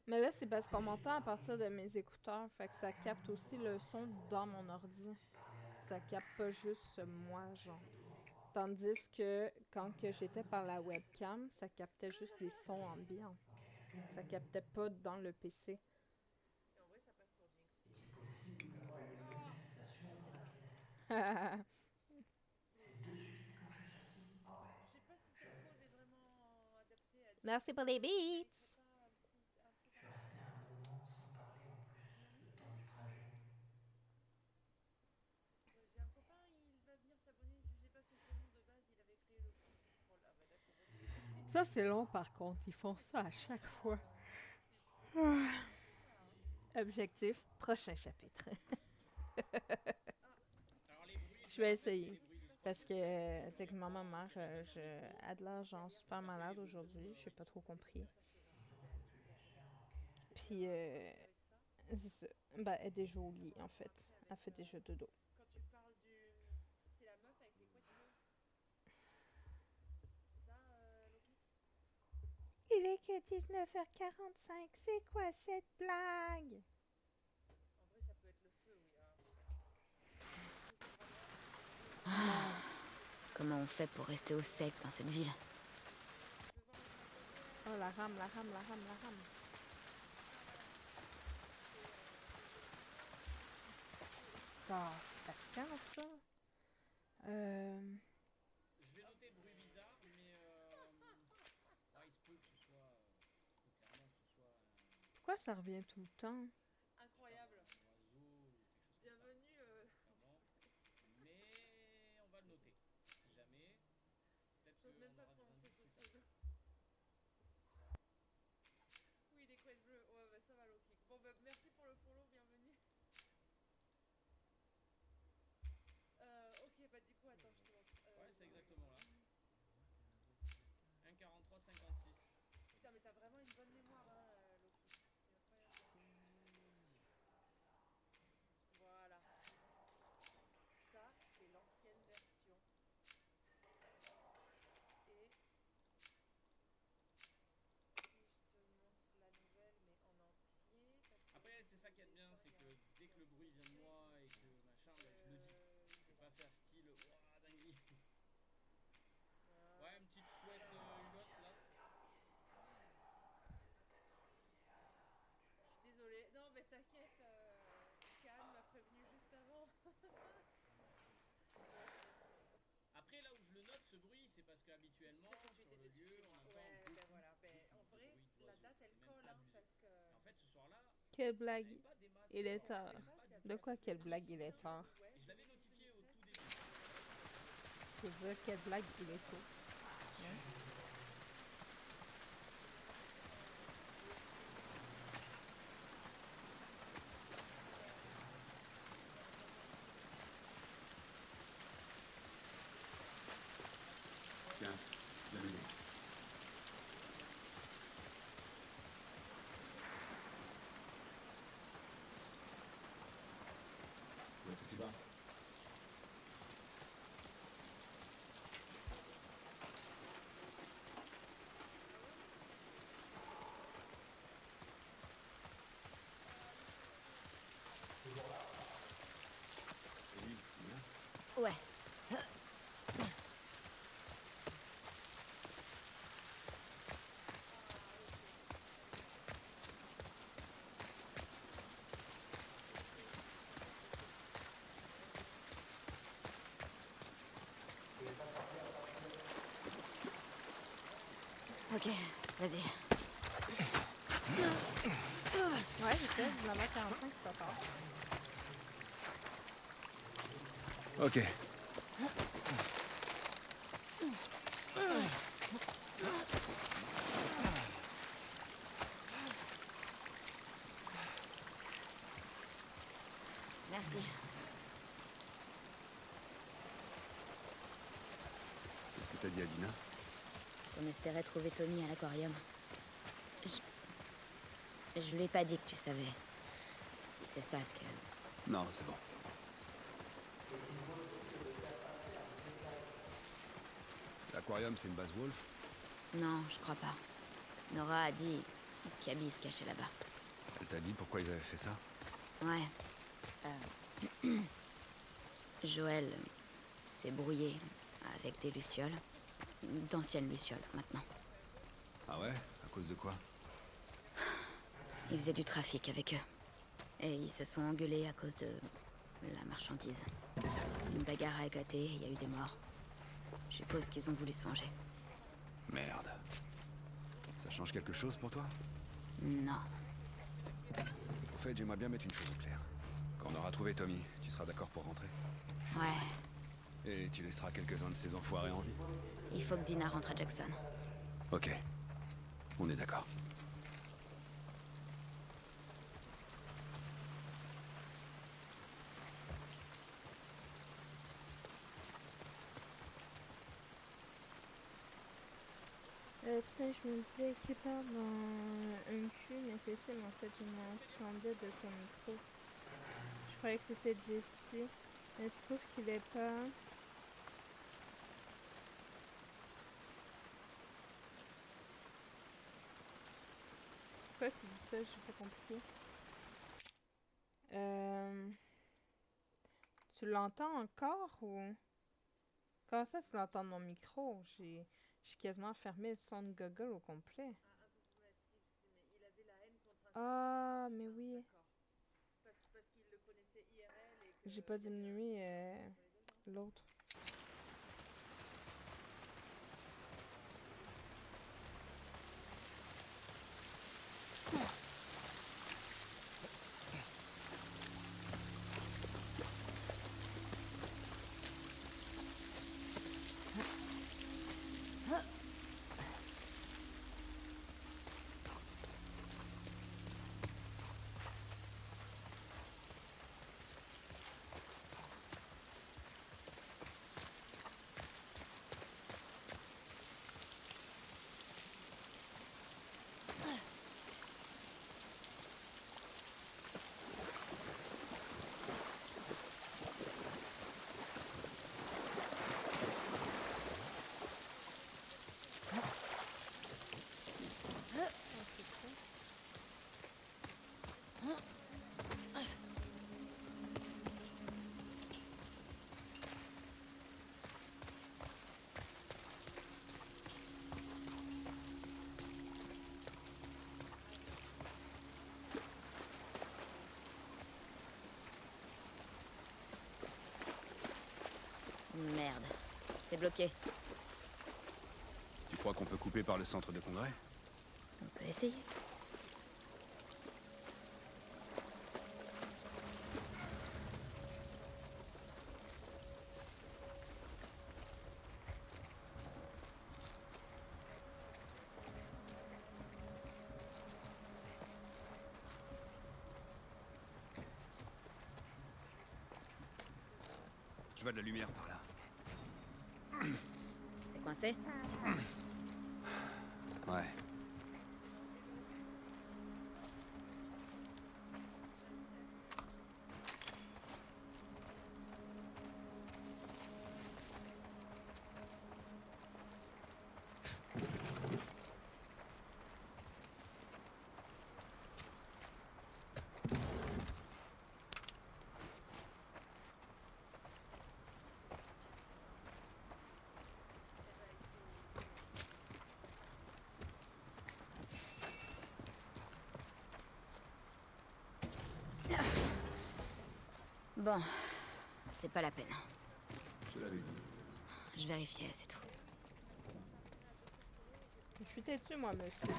Mais là, c'est parce qu'on m'entend à partir de mes écouteurs, fait que ça capte aussi le son dans mon ordi. Ça capte pas juste moi, genre. Tandis que quand que j'étais par la webcam, ça captait juste les sons ambiants. Ça captait pas dans le PC. Et en vrai, ça passe pour Jinx. Est-il possible d'avoir une Oh, manifestation je dans sais ma pas. pièce? Moi C'est de aussi. suite déclenché sur Teams. Ah ouais. Je sais pas si Je, cette pause est vraiment adaptée à Jinx. Merci pour les Il mériterait beats! pas un truc je en suis resté plus. un moment sans parler en plus, Mamie, le temps du merci. trajet. Ouais, j'ai un copain, il va venir s'abonner. Je sais pas son prénom de base, il avait créé le compte, il troll. Ah bah d'accord, ok. Ça, c'est long par contre. Ils font ça à chaque fois. Voilà. Hein. Objectif, prochain chapitre. Ah, Alors les bruits, je Je me vais rappelle, c'est essayer. les bruits du parce que Parce sport. que, tu sais, que D'accord. maman, mère, Ok, très bien. je Adler, genre, super Ça fait malade le gros aujourd'hui. Je sais oui. pas trop compris. ça c'est gentil. Ambiance un peu légère, ok. Et ça Puis, va avec ça. c'est ça. Ben, elle est déjà au lit, en Comment ça fait. marchait Elle avec. fait déjà dodo. Quand tu parles du. C'est la meuf avec les couettes bleues. C'est ça, Loki. Il est que 19h45. C'est quoi cette blague? En vrai, ça peut être le feu, oui. Hein. Tu nous comprendras. Non. Comment on fait pour rester au sec dans cette ville? Tu veux voir le Oh, matériel. la rame, la rame, la rame, la rame. Ah, voilà. C'est des éléments. Ah, c'est fatigant, ça. Euh... Je vais noter bruit bizarre, mais ouais, il se peut que ce soit, clairement que ce soit Pourquoi ça revient tout le temps? Incroyable. un oiseau ou quelque chose comme ça, Bienvenue. clairement. Mais on va le noter. Si jamais, peut-être J'ose même qu'on pas aura besoin de prononcer son discuter. pseudo. Oui, les couettes bleues. Ouais, bah ça va, Loki. Bon, bah merci pour le follow, bienvenue. Ok, bah du coup, attends, je te montre. Ouais, c'est exactement là. Loki. 1,43,56. Putain, mais t'as vraiment une bonne mémoire, hein, Loki. C'est incroyable. Voilà. Ça, c'est l'ancienne version. Et si je te montre la nouvelle, mais en entier, parce que Après, c'est ça qui est des bien, fois, c'est il y a que un truc dès qui que a le bruit vient de switché. moi et que machin, ben, je le dis. Je Il vais est pas là. faire style, ouah, dinguerie. Ouais, Voilà. une petite chouette hulotte là. Je suis désolée. Non, mais t'inquiète. Khan m'a prévenu juste avant. Après, là où je le note, ce bruit, c'est parce Je sais que qu'habituellement, tu sur étais le dessus, lieu, c'est on moi. entend Ouais, ben beaucoup, voilà. Ben, en beaucoup de vrai, bruit la d'oiseaux. date, elle C'est même colle, hein, abusé. parce que. Et en fait, ce soir-là, Quelle il n'y en avait blague? pas des masses. Il Ça, est c'est tard. après ça, c'est De après quoi quelle blague il est 2018, hein. tard? Ouais, Et je l'avais notifié au 2018-2013. tout début. Je veux dire, quelle blague il est tôt. Hein? Tiens, la maison. Où est-ce que tu vas? Oui, bien. Ouais. Ah, ok. D'accord. Ok. Ok, vas-y. Ouais, je sais, 19h45, c'est pas tard. Ok. Merci. Qu'est-ce que t'as dit à Dina? On espérait trouver Tommy à l'aquarium. Je lui ai pas dit que tu savais. Si c'est ça que... Non, c'est bon. L'aquarium, c'est une base Wolf? Non, je crois pas. Nora a dit... Une cabine se cachait là-bas. Elle t'a dit pourquoi ils avaient fait ça? Ouais. Joël s'est brouillé avec des lucioles. D'anciennes lucioles, maintenant. Ah ouais? À cause de quoi? Il faisait du trafic avec eux. Et ils se sont engueulés à cause de la marchandise. Une bagarre a éclaté et il y a eu des morts. Je suppose qu'ils ont voulu se venger. Merde. Ça change quelque chose pour toi? Non. Au fait, j'aimerais bien mettre une chose au clair. Quand on aura trouvé Tommy, tu seras d'accord pour rentrer? Ouais. Et tu laisseras quelques-uns de ces enfoirés en vie? Il faut que Dina rentre à Jackson. Ok. On est d'accord. Putain, je me disais qu'il parle dans un cul, mais c'est ça, mais en fait, je m'entendais de ton micro. Je croyais que c'était Jessie. Mais il se trouve qu'il est pas. Pourquoi tu dis ça? J'ai pas compris. Tu l'entends encore ou. Comment ça, tu l'entends de mon micro? J'ai quasiment fermé le son de Google au complet. Mais il avait la haine contre Ah, mais oui. D'accord. Parce qu'il le connaissait IRL et que... J'ai pas diminué l'autre. Merde. C'est bloqué. Tu crois qu'on peut couper par le centre de congrès? On peut essayer. Je vois de la lumière par là. C'est coincé? Ouais. Bon. C'est pas la peine. Je l'avais dit. Je vérifiais, c'est tout. Je suis têtu, moi, monsieur.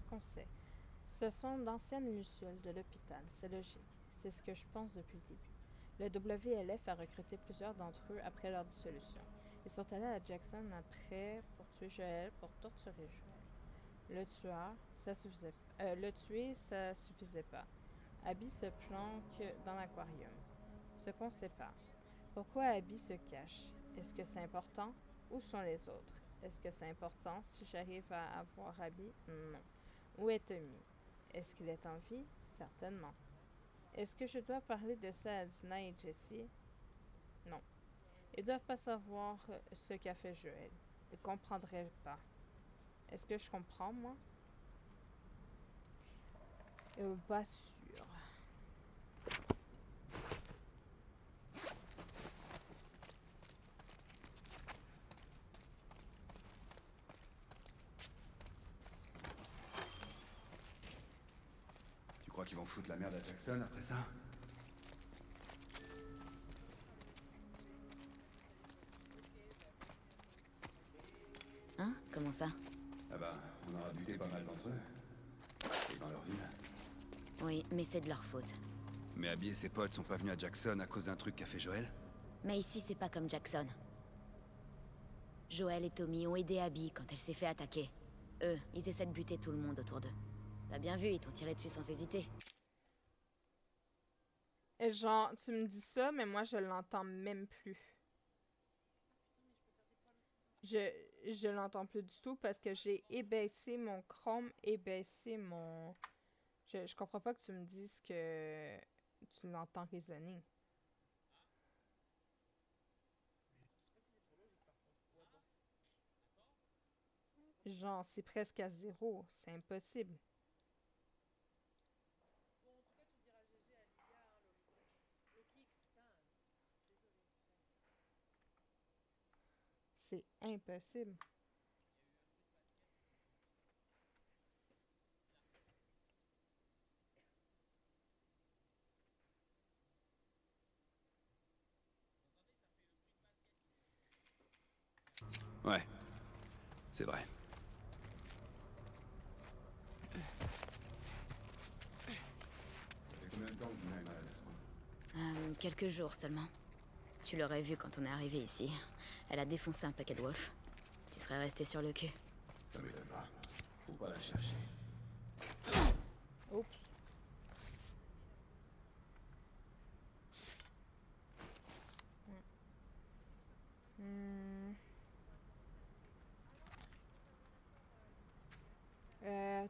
ce qu'on sait. Ce sont d'anciennes lucioles de l'hôpital, c'est logique. C'est ce que je pense depuis le début. Le WLF a recruté plusieurs d'entre eux après leur dissolution. Ils sont allés à Jackson après pour tuer Joël, pour torturer Joël. Le tuer, ça suffisait pas. Abby se planque dans l'aquarium. Ce qu'on sait pas. Pourquoi Abby se cache? Est-ce que c'est important? Où sont les autres? Est-ce que c'est important si j'arrive à avoir Abby? Non. Où est Tommy? Est-ce qu'il est en vie? Certainement. Est-ce que je dois parler de ça à Dina et Jessie? Non. Ils doivent pas savoir ce qu'a fait Joël. Ils comprendraient pas. Est-ce que je comprends, moi? Pas sûr. Tu crois qu'ils vont foutre la merde à Jackson après ça? Hein? Comment ça? Ah bah, on aura buté pas mal d'entre eux. Et dans leur ville. Oui, mais c'est de leur faute. Mais Abby et ses potes sont pas venus à Jackson à cause d'un truc qu'a fait Joël? Mais ici, c'est pas comme Jackson. Joël et Tommy ont aidé Abby quand elle s'est fait attaquer. Eux, ils essaient de buter tout le monde autour d'eux. T'as bien vu, ils t'ont tiré dessus sans hésiter. Et genre, tu me dis ça, mais moi, je l'entends même plus. Je l'entends plus du tout parce que j'ai ébaissé mon Chrome, ébaissé mon... Je comprends pas que tu me dises que tu l'entends résonner. Genre, c'est presque à zéro. C'est impossible. Bon, en tout cas, tu diras GG à Lilia, hein, le kick, putain. Désolé. C'est impossible. Ouais. C'est vrai. Combien de temps que Dina est malade à ce point? Quelques jours seulement. Tu l'aurais vu quand on est arrivé ici. Elle a défoncé un paquet de wolf. Tu serais resté sur le cul. Ça m'étonne pas. Faut pas la chercher. Oups. Hmm.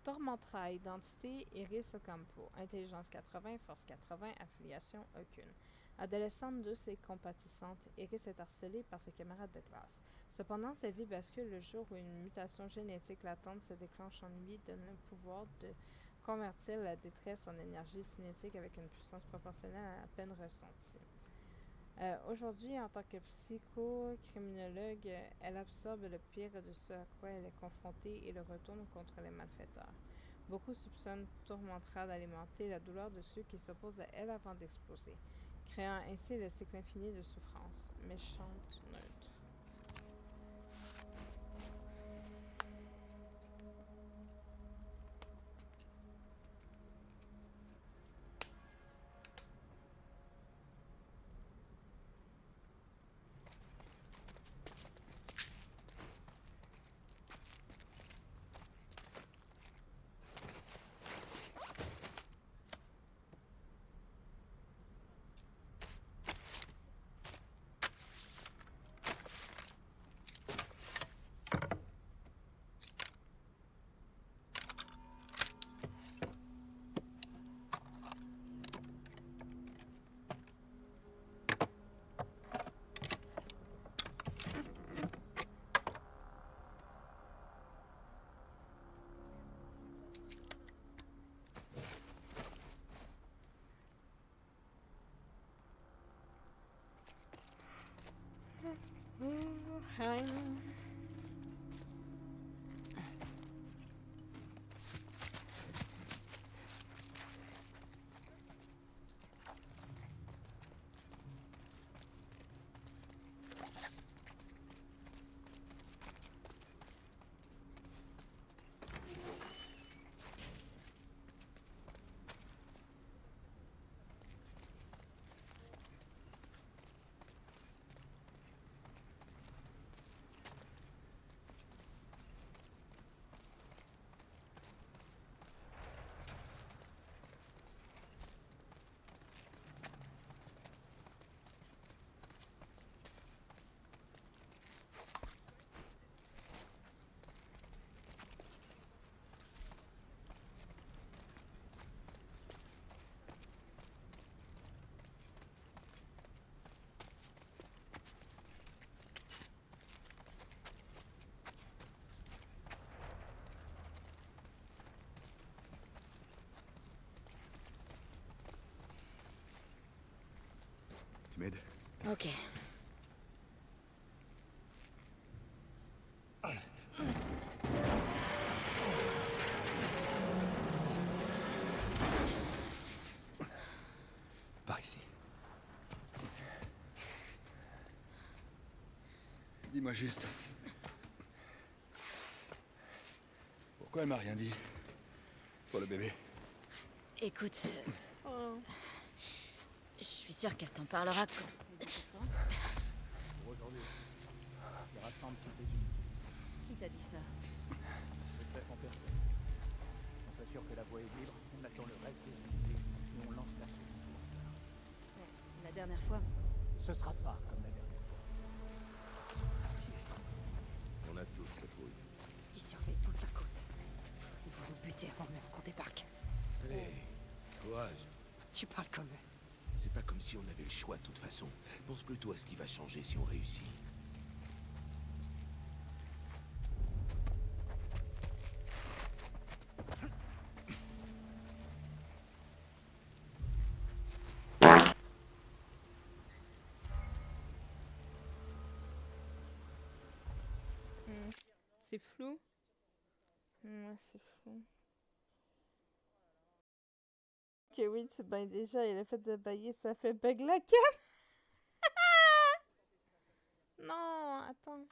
Tormentra, identité Iris Ocampo, intelligence 80, force 80, affiliation aucune. Adolescente douce et compatissante, Iris est harcelée par ses camarades de classe. Cependant, sa vie bascule le jour où une mutation génétique latente se déclenche en lui, donne le pouvoir de convertir la détresse en énergie cinétique avec une puissance proportionnelle à la peine ressentie. Aujourd'hui, en tant que psychocriminologue, elle absorbe le pire de ce à quoi elle est confrontée et le retourne contre les malfaiteurs. Beaucoup soupçonnent Tourmentera d'alimenter la douleur de ceux qui s'opposent à elle avant d'exploser, créant ainsi le cycle infini de souffrance. Méchante neutre. Hi. Tu m'aides? Ok. Par ici. Dis-moi juste. Pourquoi elle m'a rien dit? Pour le bébé. Écoute, Oh. je suis sûre qu'elle t'en parlera quand... Pour aujourd'hui, il rassemble toutes les unités. Qui t'a dit ça? Le chef en personne. On s'assure que la voie est libre, on attend le reste des unités et on lance l'assaut. La dernière fois... Ce sera pas comme la dernière. On a tous patrouille. Ils surveillent toute la côte. Ils vont nous buter avant même qu'on débarque. Allez, courage. Tu parles comme eux. C'est pas comme si on avait le choix de toute façon. Pense plutôt à ce qui va changer si on réussit. C'est flou. Ouais, c'est flou. Ok, oui, c'est bien déjà, il a fait de bailler, ça fait bug la cam. Non, attends.